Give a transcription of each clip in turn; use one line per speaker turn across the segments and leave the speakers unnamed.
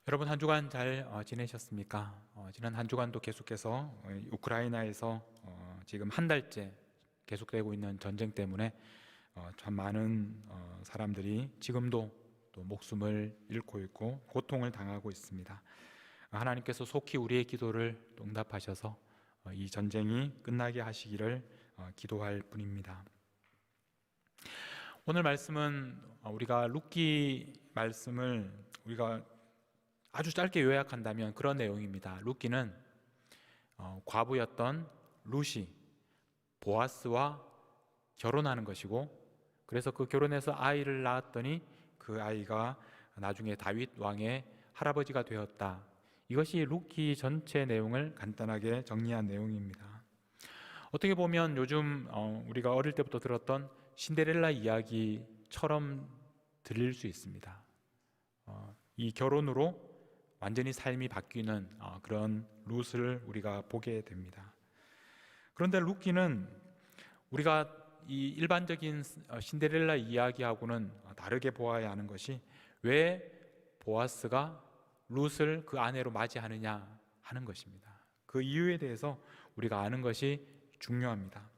여러분 한 주간 잘 지내셨습니까? 지난 한 주간도 계속해서 우크라이나에서 지금 한 달째 계속되고 있는 전쟁 때문에 참 많은 사람들이 지금도 또 목숨을 잃고 있고 고통을 당하고 있습니다. 하나님께서 속히 우리의 기도를 또 응답하셔서 이 전쟁이 끝나게 하시기를 기도할 뿐입니다. 오늘 말씀은 우리가 룻기 말씀을 우리가 아주 짧게 요약한다면 그런 내용입니다. 룻기는 과부였던 룻이 보아스와 결혼하는 것이고, 그래서 그 결혼해서 아이를 낳았더니 그 아이가 나중에 다윗 왕의 할아버지가 되었다. 이것이 룻기 전체 내용을 간단하게 정리한 내용입니다. 어떻게 보면 요즘 우리가 어릴 때부터 들었던 신데렐라 이야기처럼 들릴 수 있습니다. 이 결혼으로 완전히 삶이 바뀌는 그런 룻을 우리가 보게 됩니다. 그런데 룻기는 우리가 이 일반적인 신데렐라 이야기하고는 다르게 보아야 하는 것이, 왜 보아스가 룻을 그 아내로 맞이하느냐 하는 것입니다. 그 이유에 대해서 우리가 아는 것이 중요합니다.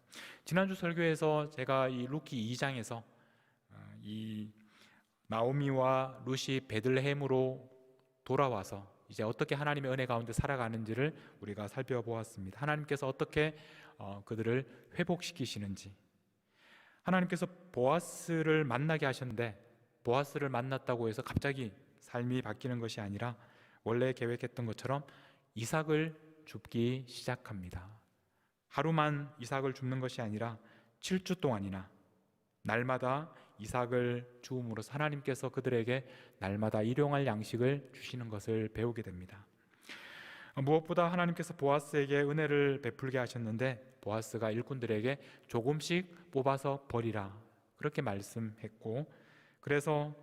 지난주 설교에서 제가 이 룻기 2장에서 이 나오미와 룻이 베들레헴으로 돌아와서 이제 어떻게 하나님의 은혜 가운데 살아가는지를 우리가 살펴보았습니다. 하나님께서 어떻게 그들을 회복시키시는지, 하나님께서 보아스를 만나게 하셨는데 보아스를 만났다고 해서 갑자기 삶이 바뀌는 것이 아니라 원래 계획했던 것처럼 이삭을 줍기 시작합니다. 하루만 이삭을 줍는 것이 아니라 7주 동안이나 날마다 이삭을 주음으로써 하나님께서 그들에게 날마다 일용할 양식을 주시는 것을 배우게 됩니다. 무엇보다 하나님께서 보아스에게 은혜를 베풀게 하셨는데 보아스가 일꾼들에게 조금씩 뽑아서 버리라 그렇게 말씀했고, 그래서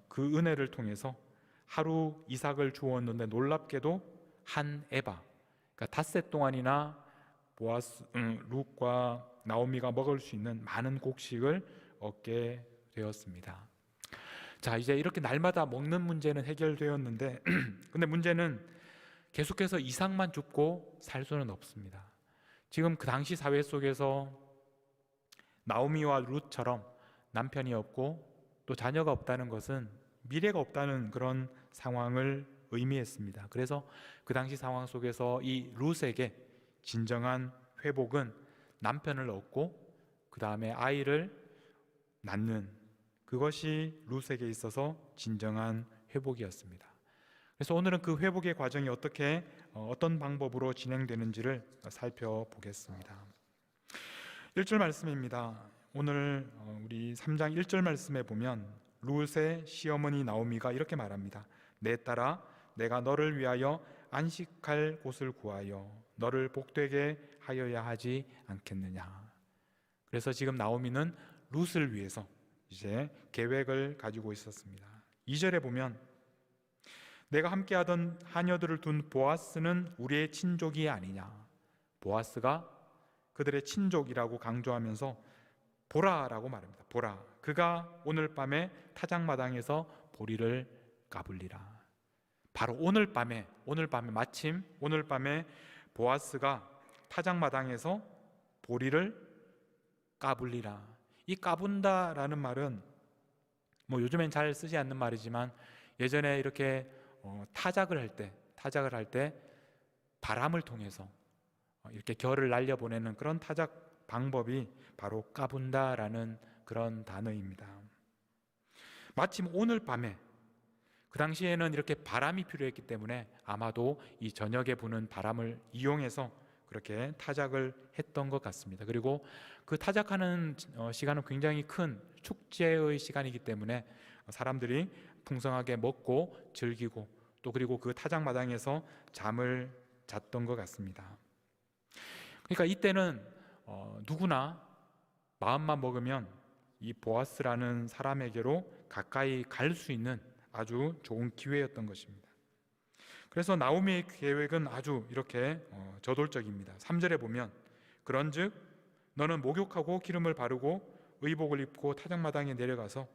그 은혜를 통해서 하루 이삭을 주었는데 놀랍게도 한 에바, 그러니까 닷새 동안이나 룻과 나오미가 먹을 수 있는 많은 곡식을 얻게 되었습니다. 자, 이제 이렇게 날마다 먹는 문제는 해결되었는데 근데 문제는 계속해서 이삭만 줍고 살 수는 없습니다. 지금 그 당시 사회 속에서 나오미와 룻처럼 남편이 없고 또 자녀가 없다는 것은 미래가 없다는 그런 상황을 의미했습니다. 그래서 그 당시 상황 속에서 이 룻에게 진정한 회복은 남편을 얻고 그 다음에 아이를 낳는, 그것이 룻에게 있어서 진정한 회복이었습니다. 그래서 오늘은 그 회복의 과정이 어떤 방법으로 진행되는지를 살펴보겠습니다. 1절 말씀입니다. 오늘 우리 3장 1절 말씀에 보면 룻의 시어머니 나오미가 이렇게 말합니다. 내 딸아, 내가 너를 위하여 안식할 곳을 구하여 너를 복되게 하여야 하지 않겠느냐. 그래서 지금 나오미는 룻을 위해서 이제 계획을 가지고 있었습니다. 2절에 보면 내가 함께하던 하녀들을 둔 보아스는 우리의 친족이 아니냐. 보아스가 그들의 친족이라고 강조하면서 보라라고 말합니다. 보라, 그가 오늘 밤에 타작마당에서 보리를 까불리라. 바로 오늘 밤에 마침 오늘 밤에 보아스가 타작마당에서 보리를 까불리라. 이 까분다라는 말은 요즘엔 잘 쓰지 않는 말이지만 예전에 이렇게 타작을 할 때 바람을 통해서 이렇게 결을 날려보내는 그런 타작 방법이 바로 까분다라는 그런 단어입니다. 마침 오늘 밤에, 그 당시에는 이렇게 바람이 필요했기 때문에 아마도 이 저녁에 부는 바람을 이용해서 그렇게 타작을 했던 것 같습니다. 그리고 그 타작하는 시간은 굉장히 큰 축제의 시간이기 때문에 사람들이 풍성하게 먹고 즐기고 또 그리고 그 타작마당에서 잠을 잤던 것 같습니다. 그러니까 이때는 누구나 마음만 먹으면 이 보아스라는 사람에게로 가까이 갈 수 있는 아주 좋은 기회였던 것입니다. 그래서 나오미의 계획은 아주 이렇게 저돌적입니다. 3절에 보면 그런즉 너는 목욕하고 기름을 바르고 의복을 입고 타작마당에 내려가서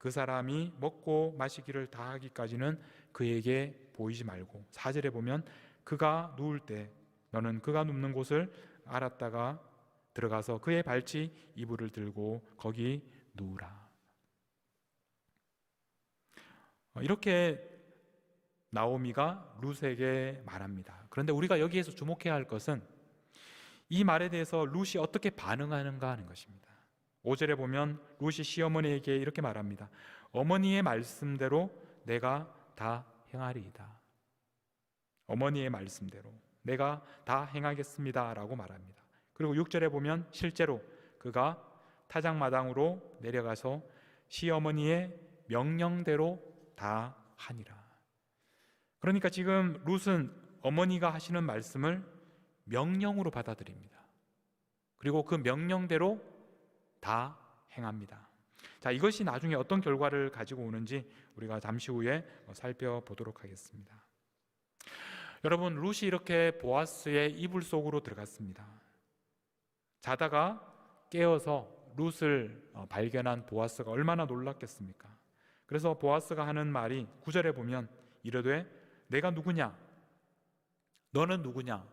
그 사람이 먹고 마시기를 다 하기까지는 그에게 보이지 말고, 4절에 보면 그가 누울 때 너는 그가 눕는 곳을 알았다가 들어가서 그의 발치 이불을 들고 거기 누우라. 이렇게 나오미가 룻에게 말합니다. 그런데 우리가 여기에서 주목해야 할 것은 이 말에 대해서 룻이 어떻게 반응하는가 하는 것입니다. 5절에 보면 룻이 시어머니에게 이렇게 말합니다. 어머니의 말씀대로 내가 다 행하리이다. 어머니의 말씀대로 내가 다 행하겠습니다 라고 말합니다. 그리고 6절에 보면 실제로 그가 타작마당으로 내려가서 시어머니의 명령대로 다 하니라. 그러니까 지금 룻은 어머니가 하시는 말씀을 명령으로 받아들입니다. 그리고 그 명령대로 다 행합니다. 자, 이것이 나중에 어떤 결과를 가지고 오는지 우리가 잠시 후에 살펴보도록 하겠습니다. 여러분, 룻이 이렇게 보아스의 이불 속으로 들어갔습니다. 자다가 깨어서 룻을 발견한 보아스가 얼마나 놀랐겠습니까? 그래서 보아스가 하는 말이 9절에 보면 이르되 내가 누구냐? 너는 누구냐?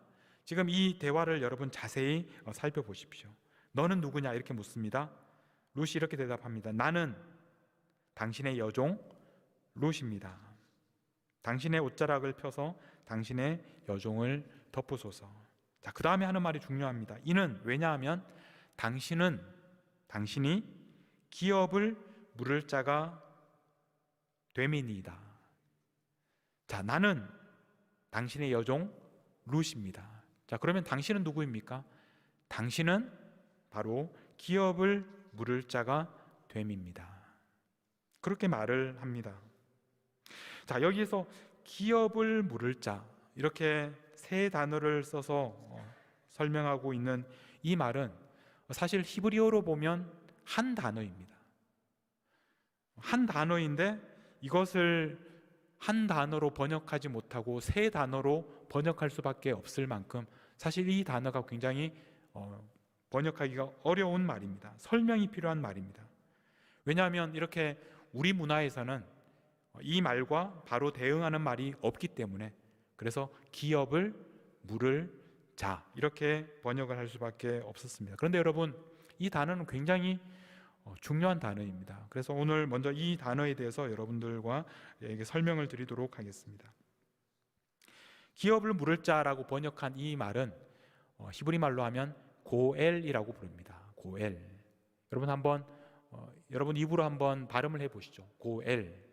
지금 이 대화를 여러분 자세히 살펴보십시오. 너는 누구냐? 이렇게 묻습니다. 룻이 이렇게 대답합니다. 나는 당신의 여종 룻입니다. 당신의 옷자락을 펴서 당신의 여종을 덮으소서. 자, 그 다음에 하는 말이 중요합니다. 이는 왜냐하면 당신이 기업을 물을 자가 됨이니이다. 자, 나는 당신의 여종 룻입니다. 자, 그러면 당신은 누구입니까? 당신은 바로 기업을 물을 자가 됨입니다. 그렇게 말을 합니다. 자, 여기에서 기업을 물을 자, 이렇게 세 단어를 써서 설명하고 있는 이 말은 사실 히브리어로 보면 한 단어입니다. 한 단어인데 이것을 한 단어로 번역하지 못하고 세 단어로 번역할 수밖에 없을 만큼 사실 이 단어가 굉장히 번역하기가 어려운 말입니다. 설명이 필요한 말입니다. 왜냐하면 이렇게 우리 문화에서는 이 말과 바로 대응하는 말이 없기 때문에, 그래서 기업을 물을 자 이렇게 번역을 할 수밖에 없었습니다. 그런데 여러분, 이 단어는 굉장히 중요한 단어입니다. 그래서 오늘 먼저 이 단어에 대해서 여러분들과 설명을 드리도록 하겠습니다. 기업을 물을 자라고 번역한 이 말은 히브리 말로 하면 고엘이라고 부릅니다. 고엘. 여러분 입으로 한번 발음을 해보시죠. 고엘.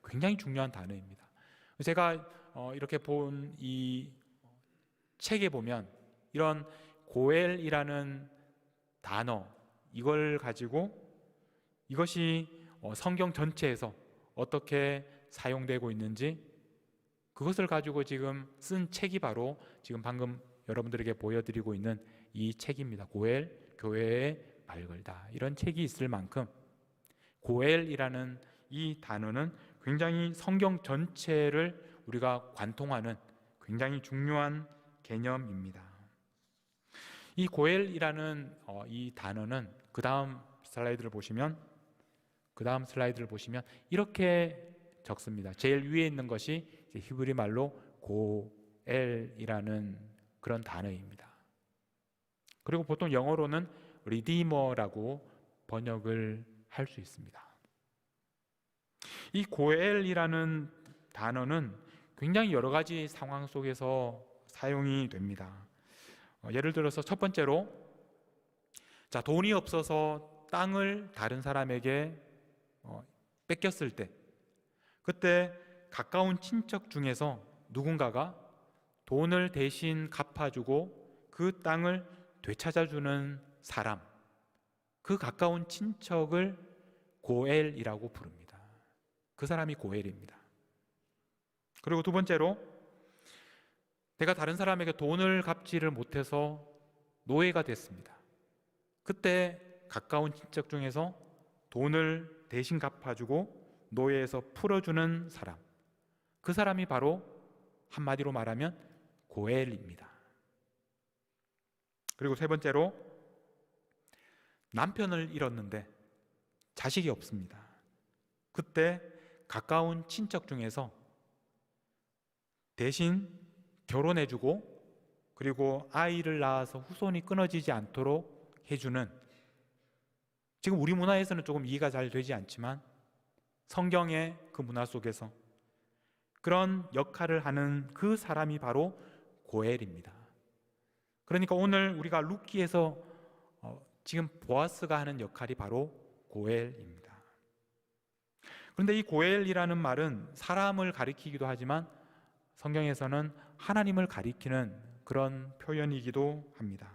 굉장히 중요한 단어입니다. 제가 이렇게 본 이 책에 보면 이런 고엘이라는 단어, 이걸 가지고 이것이 성경 전체에서 어떻게 사용되고 있는지 그것을 가지고 지금 쓴 책이 바로 지금 방금 여러분들에게 보여드리고 있는 이 책입니다. 고엘, 교회의 말 걸다, 이런 책이 있을 만큼 고엘이라는 이 단어는 굉장히 성경 전체를 우리가 관통하는 굉장히 중요한 개념입니다. 이 고엘이라는 이 단어는 그 다음 슬라이드를 보시면 이렇게 적습니다. 제일 위에 있는 것이 히브리 말로 고엘이라는 그런 단어입니다. 그리고 보통 영어로는 리디머라고 번역을 할 수 있습니다. 이 고엘이라는 단어는 굉장히 여러 가지 상황 속에서 사용이 됩니다. 예를 들어서 첫 번째로, 자, 돈이 없어서 땅을 다른 사람에게 뺏겼을 때, 그때 가까운 친척 중에서 누군가가 돈을 대신 갚아주고 그 땅을 되찾아주는 사람, 그 가까운 친척을 고엘이라고 부릅니다. 그 사람이 고엘입니다. 그리고 두 번째로, 내가 다른 사람에게 돈을 갚지를 못해서 노예가 됐습니다. 그때 가까운 친척 중에서 돈을 대신 갚아주고 노예에서 풀어주는 사람, 그 사람이 바로 한마디로 말하면 고엘입니다. 그리고 세 번째로, 남편을 잃었는데 자식이 없습니다. 그때 가까운 친척 중에서 대신 결혼해주고 그리고 아이를 낳아서 후손이 끊어지지 않도록 해주는, 지금 우리 문화에서는 조금 이해가 잘 되지 않지만 성경의 그 문화 속에서 그런 역할을 하는 그 사람이 바로 고엘입니다. 그러니까 오늘 우리가 룻기에서 지금 보아스가 하는 역할이 바로 고엘입니다. 그런데 이 고엘이라는 말은 사람을 가리키기도 하지만 성경에서는 하나님을 가리키는 그런 표현이기도 합니다.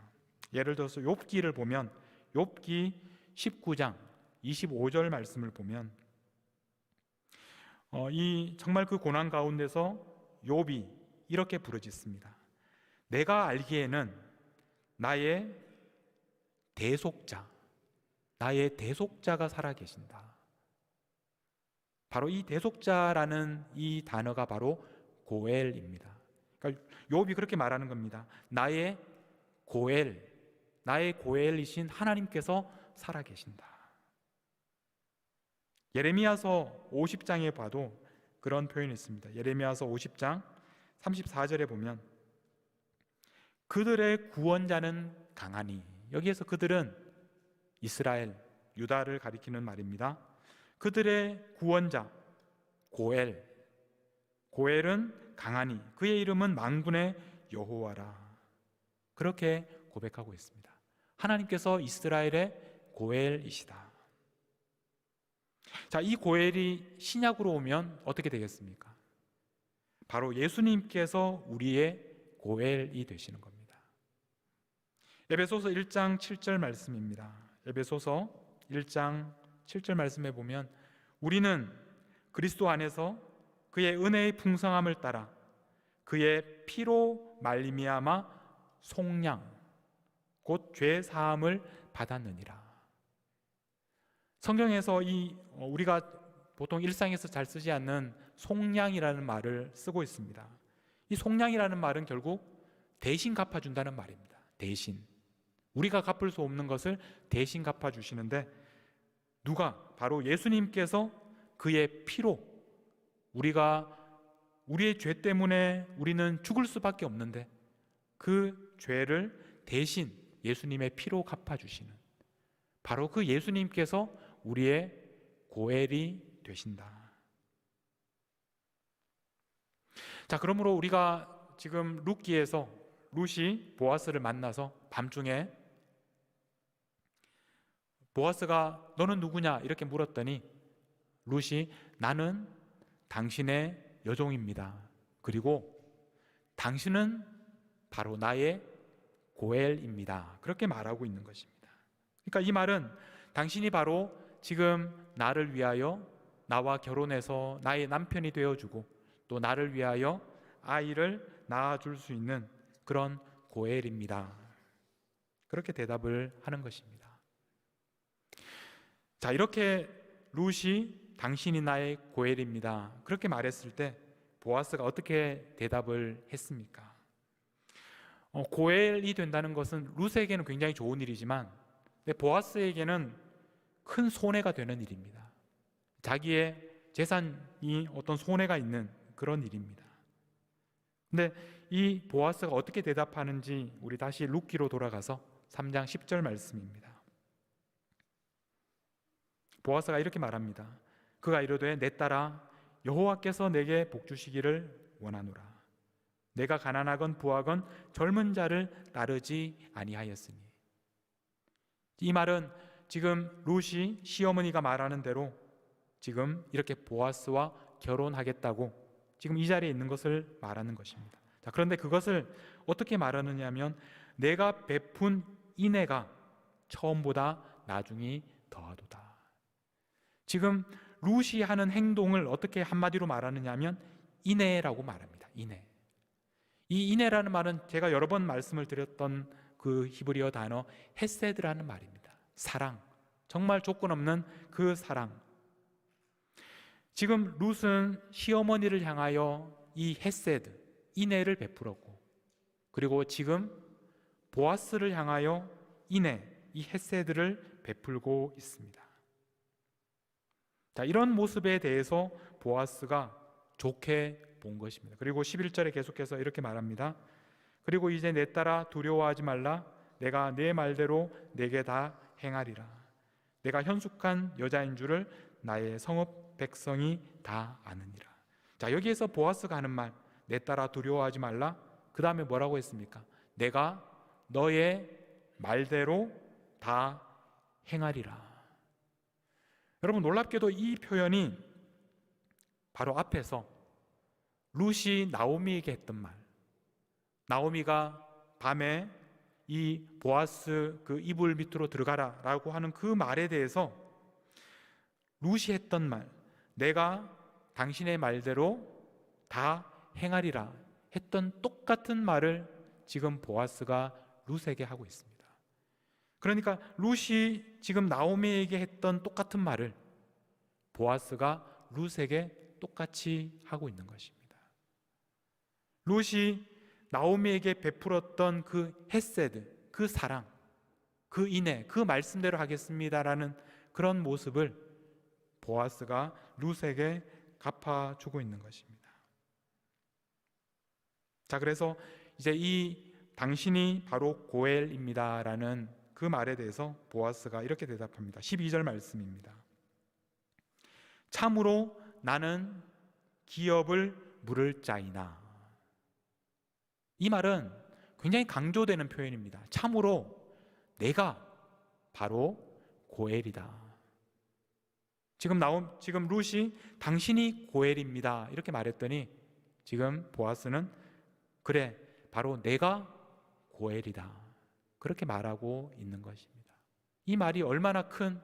예를 들어서 욥기를 보면 욥기 19장 25절 말씀을 보면 이 정말 그 고난 가운데서 욥이 이렇게 부르짖습니다. 내가 알기에는 나의 대속자가 살아계신다. 바로 이 대속자라는 이 단어가 바로 고엘입니다. 그러니까 욥이 그렇게 말하는 겁니다. 나의 고엘이신 하나님께서 살아계신다. 예레미야서 50장에 봐도 그런 표현이 있습니다. 예레미야서 50장 34절에 보면 그들의 구원자는 강하니, 여기에서 그들은 이스라엘, 유다를 가리키는 말입니다. 그들의 구원자 고엘은 강하니 그의 이름은 만군의 여호와라. 그렇게 고백하고 있습니다. 하나님께서 이스라엘의 고엘이시다. 자, 이 고엘이 신약으로 오면 어떻게 되겠습니까? 바로 예수님께서 우리의 고엘이 되시는 겁니다. 에베소서 1장 7절 말씀입니다. 에베소서 1장 7절 말씀에 보면 우리는 그리스도 안에서 그의 은혜의 풍성함을 따라 그의 피로 말미암아 속량 곧 죄 사함을 받았느니라. 성경에서 우리가 보통 일상에서 잘 쓰지 않는 속량이라는 말을 쓰고 있습니다. 이 속량이라는 말은 결국 대신 갚아준다는 말입니다. 대신 우리가 갚을 수 없는 것을 대신 갚아주시는데, 누가? 바로 예수님께서 그의 피로, 우리의 죄 때문에 우리는 죽을 수밖에 없는데 그 죄를 대신 예수님의 피로 갚아주시는, 바로 그 예수님께서 우리의 고엘이 되신다. 자, 그러므로 우리가 지금 룻기에서 룻이 보아스를 만나서 밤중에 보아스가 너는 누구냐 이렇게 물었더니 룻이 나는 당신의 여종입니다. 그리고 당신은 바로 나의 고엘입니다. 그렇게 말하고 있는 것입니다. 그러니까 이 말은 당신이 바로 지금 나를 위하여 나와 결혼해서 나의 남편이 되어주고 또 나를 위하여 아이를 낳아줄 수 있는 그런 고엘입니다. 그렇게 대답을 하는 것입니다. 자, 이렇게 룻이 당신이 나의 고엘입니다 그렇게 말했을 때 보아스가 어떻게 대답을 했습니까? 고엘이 된다는 것은 룻에게는 굉장히 좋은 일이지만 보아스에게는 큰 손해가 되는 일입니다. 자기의 재산이 어떤 손해가 있는 그런 일입니다. 근데 이 보아스가 어떻게 대답하는지 우리 다시 룻기로 돌아가서 3장 10절 말씀입니다. 보아스가 이렇게 말합니다. 그가 이르되 내 딸아 여호와께서 내게 복 주시기를 원하노라. 내가 가난하건 부하건 젊은 자를 따르지 아니하였으니. 이 말은 지금 룻이 시어머니가 말하는 대로 지금 이렇게 보아스와 결혼하겠다고 지금 이 자리에 있는 것을 말하는 것입니다. 자, 그런데 그것을 어떻게 말하느냐 하면 내가 베푼 인애가 처음보다 나중이 더하도다. 지금 룻이 하는 행동을 어떻게 한마디로 말하느냐 하면 인애라고 말합니다. 인애. 이 인애라는 말은 제가 여러 번 말씀을 드렸던 그 히브리어 단어 헤세드라는 말입니다. 사랑, 정말 조건 없는 그 사랑. 지금 룻은 시어머니를 향하여 이 헤세드, 인애를 베풀었고, 그리고 지금 보아스를 향하여 인애, 이 헤세드를 베풀고 있습니다. 자, 이런 모습에 대해서 보아스가 좋게 본 것입니다. 그리고 11절에 계속해서 이렇게 말합니다. 그리고 이제 내 딸아 두려워하지 말라. 내가 내 말대로 내게 다 행하리라. 내가 현숙한 여자인 줄을 나의 성읍 백성이 다 아느니라. 자, 여기에서 보아스가 하는 말, 내 딸아 두려워하지 말라. 그 다음에 뭐라고 했습니까? 내가 너의 말대로 다 행하리라. 여러분, 놀랍게도 이 표현이 바로 앞에서 룻이 나오미에게 했던 말, 나오미가 밤에 이 보아스 그 이불 밑으로 들어가라 라고 하는 그 말에 대해서 룻이 했던 말, 내가 당신의 말대로 다 행하리라 했던 똑같은 말을 지금 보아스가 룻에게 하고 있습니다. 그러니까 룻이 지금 나오미에게 했던 똑같은 말을 보아스가 룻에게 똑같이 하고 있는 것입니다. 룻이 나오미에게 베풀었던 그 헤세드, 그 사랑, 그 인애, 그 말씀대로 하겠습니다라는 그런 모습을 보아스가 룻에게 갚아주고 있는 것입니다. 자, 그래서 이제 이 당신이 바로 고엘입니다라는 그 말에 대해서 보아스가 이렇게 대답합니다. 12절 말씀입니다. 참으로 나는 기업을 물을 자이나. 이 말은 굉장히 강조되는 표현입니다. 참으로 내가 바로 고엘이다. 지금 룻이 당신이 고엘입니다 이렇게 말했더니 지금 보아스는 그래, 바로 내가 고엘이다 그렇게 말하고 있는 것입니다. 이 말이 얼마나 큰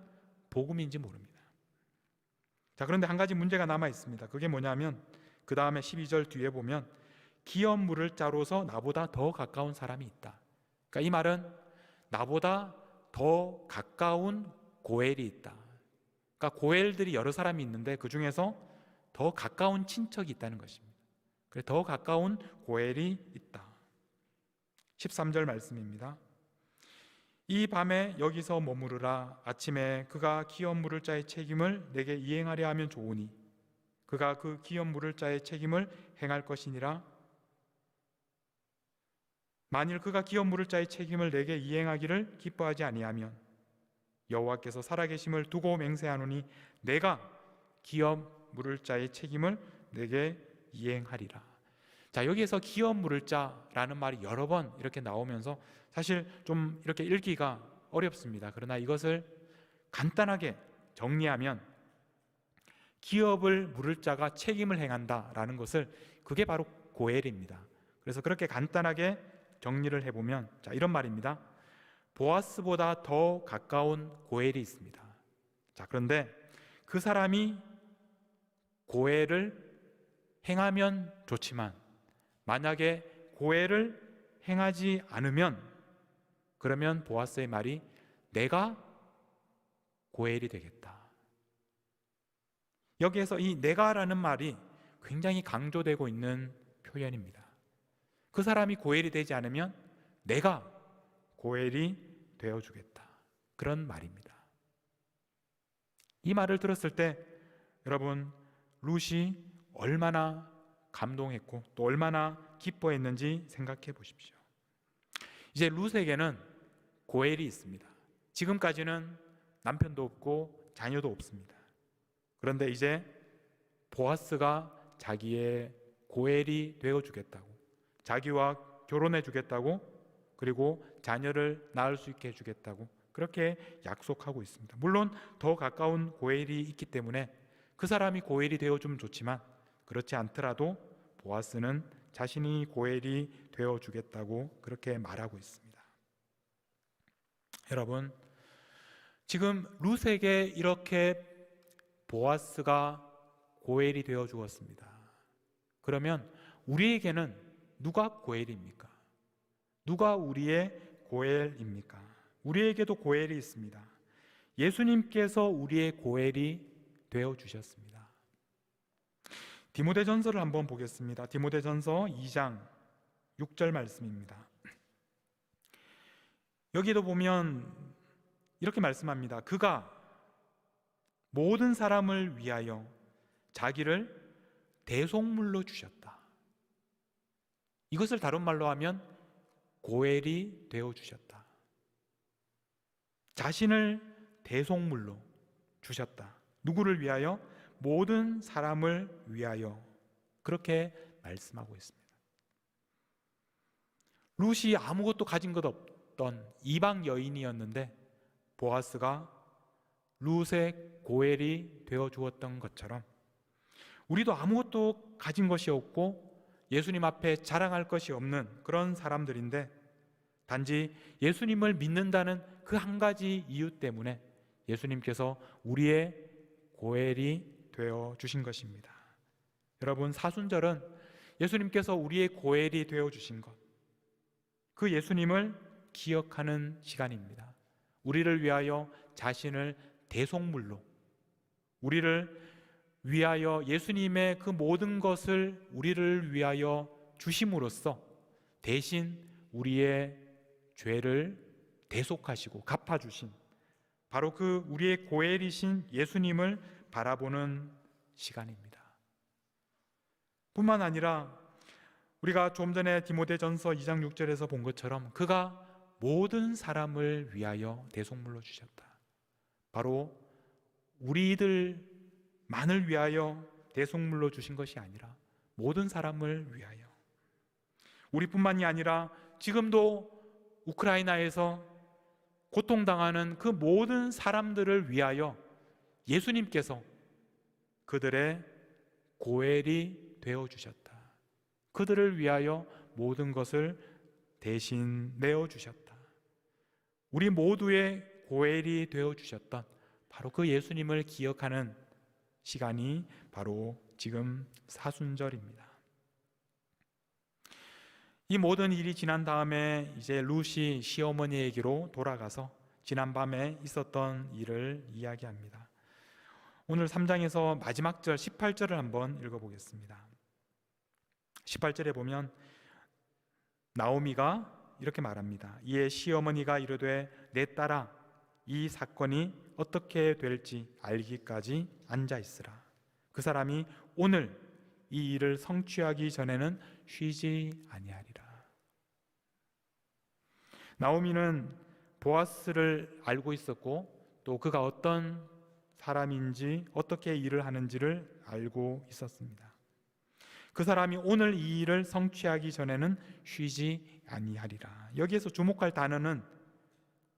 복음인지 모릅니다. 자, 그런데 한 가지 문제가 남아 있습니다. 그게 뭐냐면 그 다음에 12절 뒤에 보면 기업 물을 자로서 나보다 더 가까운 사람이 있다. 그러니까 이 말은 나보다 더 가까운 고엘이 있다. 그러니까 고엘들이 여러 사람이 있는데 그 중에서 더 가까운 친척이 있다는 것입니다. 그래서 더 가까운 고엘이 있다. 13절 말씀입니다. 이 밤에 여기서 머무르라. 아침에 그가 기업 물을 자의 책임을 내게 이행하려 하면 좋으니 그가 그 기업 물을 자의 책임을 행할 것이니라. 만일 그가 기업 물을 자의 책임을 내게 이행하기를 기뻐하지 아니하면 여호와께서 살아계심을 두고 맹세하노니 내가 기업 물을 자의 책임을 내게 이행하리라. 자, 여기에서 기업 물을 자라는 말이 여러 번 이렇게 나오면서 사실 좀 이렇게 읽기가 어렵습니다. 그러나 이것을 간단하게 정리하면 기업을 물을 자가 책임을 행한다라는 것을 그게 바로 고엘입니다. 그래서 그렇게 간단하게 정리를 해보면 자, 이런 말입니다. 보아스보다 더 가까운 고엘이 있습니다. 자, 그런데 그 사람이 고엘을 행하면 좋지만 만약에 고엘을 행하지 않으면 그러면 보아스의 말이 내가 고엘이 되겠다. 여기에서 이 내가라는 말이 굉장히 강조되고 있는 표현입니다. 그 사람이 고엘이 되지 않으면 내가 고엘이 되어주겠다. 그런 말입니다. 이 말을 들었을 때 여러분 룻이 얼마나 감동했고 또 얼마나 기뻐했는지 생각해 보십시오. 이제 룻에게는 고엘이 있습니다. 지금까지는 남편도 없고 자녀도 없습니다. 그런데 이제 보아스가 자기의 고엘이 되어주겠다고, 자기와 결혼해 주겠다고, 그리고 자녀를 낳을 수 있게 해주겠다고 그렇게 약속하고 있습니다. 물론 더 가까운 고엘이 있기 때문에 그 사람이 고엘이 되어주면 좋지만 그렇지 않더라도 보아스는 자신이 고엘이 되어주겠다고 그렇게 말하고 있습니다. 여러분, 지금 룻에게 이렇게 보아스가 고엘이 되어 주었습니다. 그러면 우리에게는 누가 고엘입니까? 누가 우리의 고엘입니까? 우리에게도 고엘이 있습니다. 예수님께서 우리의 고엘이 되어 주셨습니다. 디모데전서를 한번 보겠습니다. 디모데전서 2장 6절 말씀입니다. 여기도 보면 이렇게 말씀합니다. 그가 모든 사람을 위하여 자기를 대속물로 주셨다. 이것을 다른 말로 하면 고엘이 되어 주셨다. 자신을 대속물로 주셨다. 누구를 위하여? 모든 사람을 위하여. 그렇게 말씀하고 있습니다. 룻이 아무것도 가진 것 없던 이방 여인이었는데 보아스가 룻의 고엘이 되어 주었던 것처럼 우리도 아무것도 가진 것이 없고 예수님 앞에 자랑할 것이 없는 그런 사람들인데 단지 예수님을 믿는다는 그 한 가지 이유 때문에 예수님께서 우리의 고엘이 되어 주신 것입니다. 여러분, 사순절은 예수님께서 우리의 고엘이 되어 주신 것, 그 예수님을 기억하는 시간입니다. 우리를 위하여 자신을 대속물로, 우리를 위하여 예수님의 그 모든 것을 우리를 위하여 주심으로써 대신 우리의 죄를 대속하시고 갚아주신 바로 그 우리의 고엘이신 예수님을 바라보는 시간입니다. 뿐만 아니라 우리가 좀 전에 디모데전서 2장 6절에서 본 것처럼 그가 모든 사람을 위하여 대속물로 주셨다. 바로 우리들만을 위하여 대속물로 주신 것이 아니라 모든 사람을 위하여, 우리뿐만이 아니라 지금도 우크라이나에서 고통당하는 그 모든 사람들을 위하여 예수님께서 그들의 고엘이 되어주셨다. 그들을 위하여 모든 것을 대신 내어주셨다. 우리 모두의 고엘이 되어주셨던 바로 그 예수님을 기억하는 시간이 바로 지금 사순절입니다. 이 모든 일이 지난 다음에 이제 룻이 시어머니에게로 돌아가서 지난밤에 있었던 일을 이야기합니다. 오늘 3장에서 마지막 절 18절을 한번 읽어보겠습니다. 18절에 보면 나오미가 이렇게 말합니다. 이에 시어머니가 이르되 내 딸아 이 사건이 어떻게 될지 알기까지 앉아있으라. 그 사람이 오늘 이 일을 성취하기 전에는 쉬지 아니하리라. 나오미는 보아스를 알고 있었고 또 그가 어떤 사람인지 어떻게 일을 하는지를 알고 있었습니다. 그 사람이 오늘 이 일을 성취하기 전에는 쉬지 아니하리라. 여기에서 주목할 단어는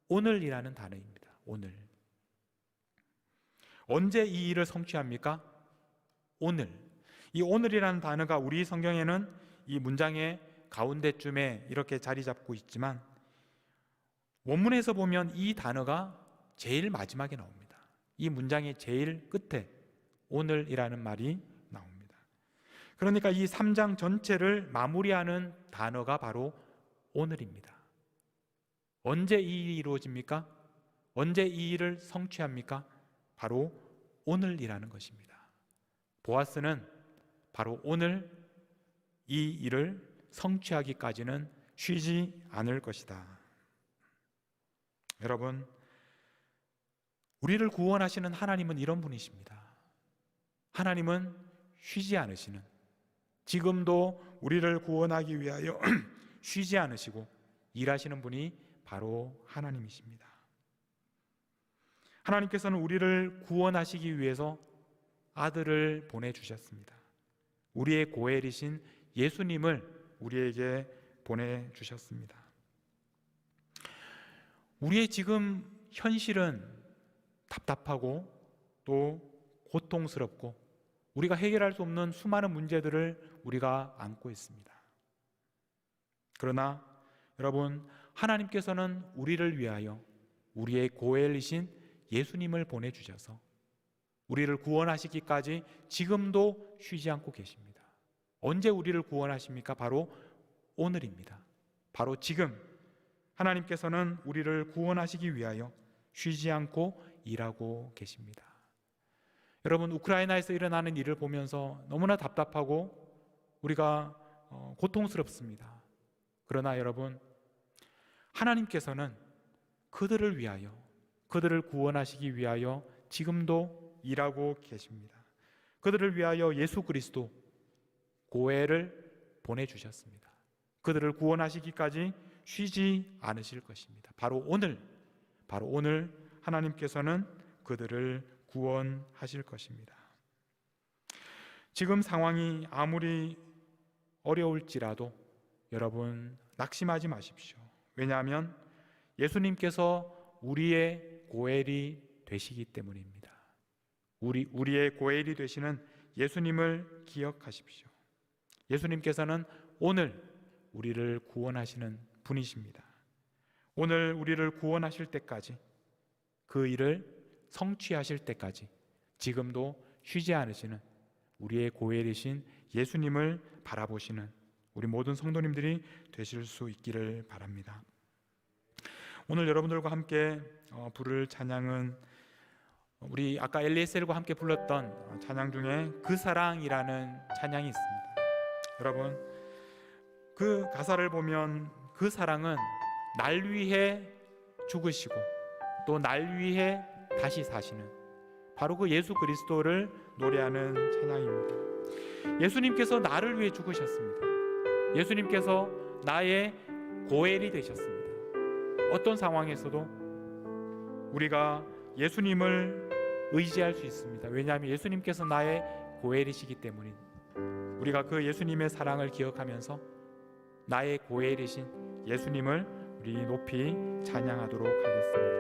오늘이라는 단어입니다. 오늘. 언제 이 일을 성취합니까? 오늘. 이 오늘이라는 단어가 우리 성경에는 이 문장의 가운데쯤에 이렇게 자리 잡고 있지만 원문에서 보면 이 단어가 제일 마지막에 나옵니다. 이 문장의 제일 끝에 오늘이라는 말이 나옵니다. 그러니까 이 3장 전체를 마무리하는 단어가 바로 오늘입니다. 언제 이 일이 이루어집니까? 언제 이 일을 성취합니까? 바로 오늘이라는 것입니다. 보아스는 바로 오늘 이 일을 성취하기까지는 쉬지 않을 것이다. 여러분, 우리를 구원하시는 하나님은 이런 분이십니다. 하나님은 쉬지 않으시는, 지금도 우리를 구원하기 위하여 쉬지 않으시고 일하시는 분이 바로 하나님이십니다. 하나님께서는 우리를 구원하시기 위해서 아들을 보내주셨습니다. 우리의 고엘이신 예수님을 우리에게 보내주셨습니다. 우리의 지금 현실은 답답하고 또 고통스럽고 우리가 해결할 수 없는 수많은 문제들을 우리가 안고 있습니다. 그러나 여러분, 하나님께서는 우리를 위하여 우리의 고엘이신 예수님을 보내주셔서 우리를 구원하시기까지 지금도 쉬지 않고 계십니다. 언제 우리를 구원하십니까? 바로 오늘입니다. 바로 지금 하나님께서는 우리를 구원하시기 위하여 쉬지 않고 일하고 계십니다. 여러분, 우크라이나에서 일어나는 일을 보면서 너무나 답답하고 우리가 고통스럽습니다. 그러나 여러분, 하나님께서는 그들을 위하여, 그들을 구원하시기 위하여 지금도 일하고 계십니다. 그들을 위하여 예수 그리스도 고해를 보내주셨습니다. 그들을 구원하시기까지 쉬지 않으실 것입니다. 바로 오늘 하나님께서는 그들을 구원하실 것입니다. 지금 상황이 아무리 어려울지라도 여러분 낙심하지 마십시오. 왜냐하면 예수님께서 우리의 고엘이 되시기 때문입니다. 우리의 고엘이 되시는 예수님을 기억하십시오. 예수님께서는 오늘 우리를 구원하시는 분이십니다. 오늘 우리를 구원하실 때까지, 그 일을 성취하실 때까지 지금도 쉬지 않으시는 우리의 고엘이신 예수님을 바라보시는 우리 모든 성도님들이 되실 수 있기를 바랍니다. 오늘 여러분들과 함께 부를 찬양은 우리 아까 엘리에셀과 함께 불렀던 찬양 중에 그 사랑이라는 찬양이 있습니다. 여러분, 그 가사를 보면 그 사랑은 날 위해 죽으시고 또 날 위해 다시 사시는 바로 그 예수 그리스도를 노래하는 찬양입니다. 예수님께서 나를 위해 죽으셨습니다. 예수님께서 나의 고엘이 되셨습니다. 어떤 상황에서도 우리가 예수님을 의지할 수 있습니다. 왜냐하면 예수님께서 나의 고엘이시기 때문입니다. 우리가 그 예수님의 사랑을 기억하면서 나의 고엘이신 예수님을 우리 높이 찬양하도록 하겠습니다.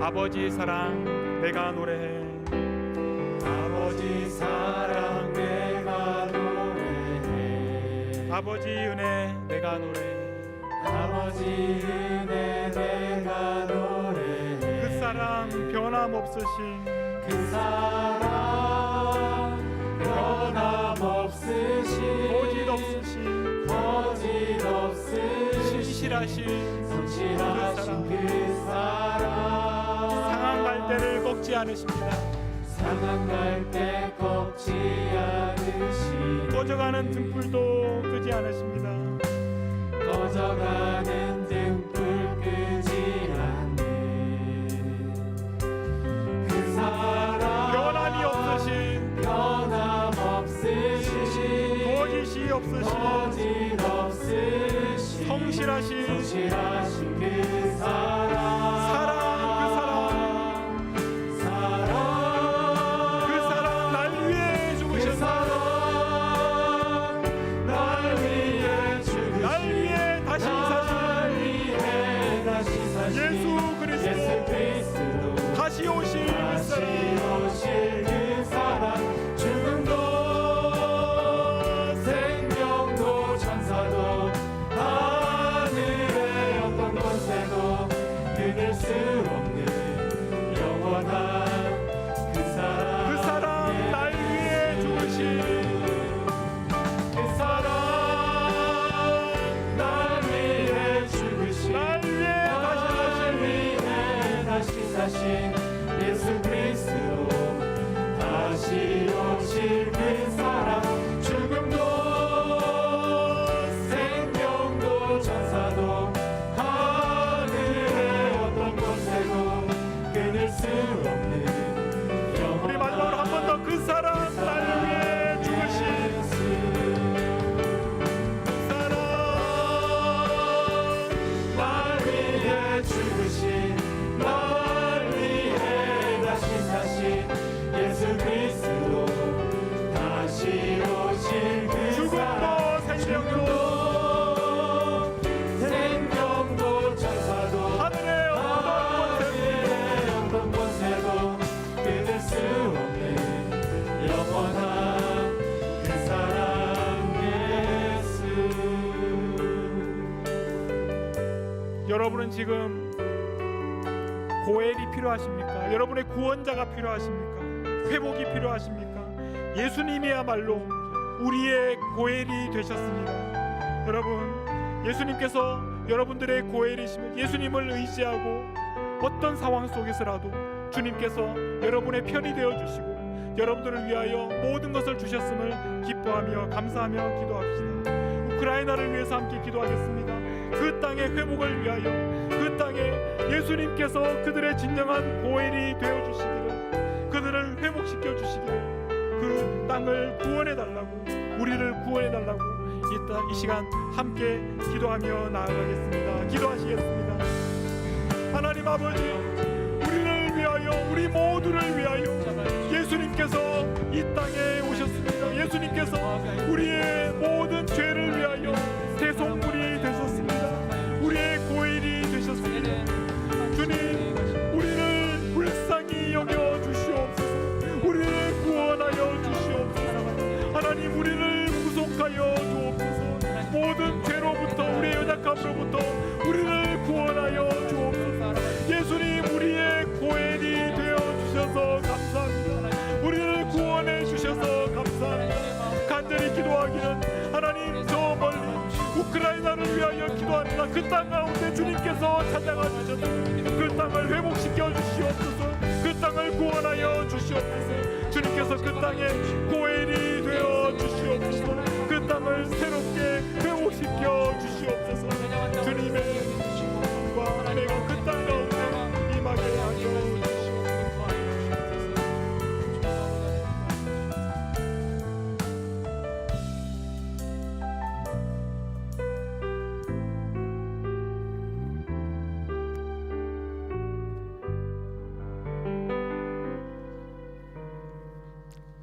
아버지 사랑 내가 노래해,
아버지 사랑 내가 노래해,
아버지 은혜 내가 노래해,
아버지 은혜 내가 노래해,
그 사랑 변함없으신
그 사랑 변함없으신
거짓 없으신 신실하신
성실하신 그 사랑
상한 갈대를 꺾지 않으십니다.
상한 갈대 꺾지 않으시니
꺼져가는 등불도 끄지 않으십니다.
꺼져가는 등불 끄지 않네. 그 사랑
변함이 없으신 거짓이 없으신 성실하신
그 사랑
그 사랑 날 위해 죽으셨습니다. 날 위해 다시 사신 예수 그리스도 다시 오실 그 사랑
죽음도 생명도 천사도 하늘의 어떤 권세도 끊을 수 없는 영원한 그 사랑
날 위해 죽으신
그 사랑 날 위해 죽으신
날 위해
다시 사신 예수 그리스도 다시 오실 그 사랑 죽음도 생명도 천사도 하늘의 어떤 곳에도 끊을 수 없는
우리 마지막으로 한 번 더 그 사랑 날 위해 죽으신 사랑
날 위해 죽으신 날 위해 다시 사신 예수 그리스도 다시 오실 그 사랑
죽음도
생명도 천사도
하늘의
어떤 권세도 끊을 수 없는 영원한 그 사랑 예수.
여러분은 지금 고엘이 필요하십니까? 여러분의 구원자가 필요하십니까? 회복이 필요하십니까? 예수님이야말로 우리의 고엘이 되셨습니다. 여러분, 예수님께서 여러분들의 고엘이시면 예수님을 의지하고 어떤 상황 속에서라도 주님께서 여러분의 편이 되어주시고 여러분들을 위하여 모든 것을 주셨음을 기뻐하며 감사하며 기도합시다. 우크라이나를 위해서 함께 기도하겠습니다. 그 땅의 회복을 위하여, 그 땅에 예수님께서 그들의 진정한 고엘이 되어주시기를, 그들을 회복시켜 주시기를, 그 땅을 구원해달라고, 우리를 구원해달라고 이 시간 함께 기도하며 나아가겠습니다. 기도하시겠습니다. 하나님 아버지, 우리를 위하여, 우리 모두를 위하여 예수님께서 이 땅에 오셨습니다. 예수님께서 우리의 모든 죄를 위하여 대속물이 되셨습니다. 우리의 고일이 되셨습니다. 주님, 우리를 불쌍히 여겨 주시옵소서. 우리를 구원하여 주시옵소서. 하나님, 우리를 구속하여 주옵소서. 모든 죄로부터, 우리의 연약함으로부터 우리를 구원하여 주옵소서. 예수님, 우리의 고엘이 되어 주셔서 감사합니다. 우리를 구원해 주셔서 감사합니다. 간절히 기도하기는 하나님, 저 멀리 우크라이나를 위하여 기도합니다. 그 땅 가운데 주님께서 찾아가 주셔서 그 땅을 회복시켜 주시옵소서. 그 땅을 구원하여 주시옵소서. 주님께서 그 땅에 고엘이 되어 주시옵소서. 그 땅을 새롭게 회복시켜 주시옵소서. 주님의 과 은혜가 그 땅 가운데 임하게 하여 주시옵소서.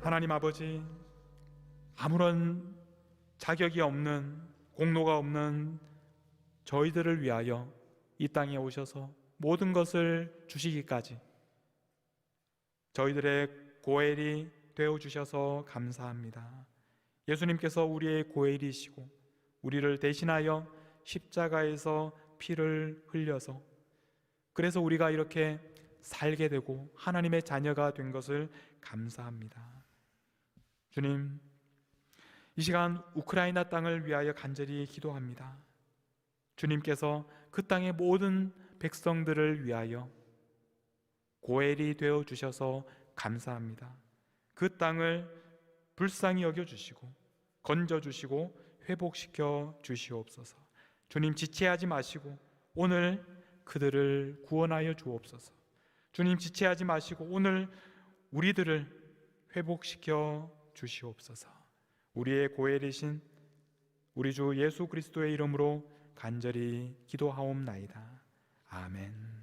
하나님 아버지, 아무런 자격이 없는, 공로가 없는 저희들을 위하여 이 땅에 오셔서 모든 것을 주시기까지 저희들의 고엘이 되어 주셔서 감사합니다. 예수님께서 우리의 고엘이시고 우리를 대신하여 십자가에서 피를 흘려서, 그래서 우리가 이렇게 살게 되고 하나님의 자녀가 된 것을 감사합니다. 주님, 이 시간 우크라이나 땅을 위하여 간절히 기도합니다. 주님께서 그 땅의 모든 백성들을 위하여 고엘이 되어 주셔서 감사합니다. 그 땅을 불쌍히 여겨 주시고 건져 주시고 회복시켜 주시옵소서. 주님, 지체하지 마시고 오늘 그들을 구원하여 주옵소서. 주님, 지체하지 마시고 오늘 우리들을 회복시켜 주시옵소서. 우리의 고엘이신 우리 주 예수 그리스도의 이름으로 간절히 기도하옵나이다. 아멘.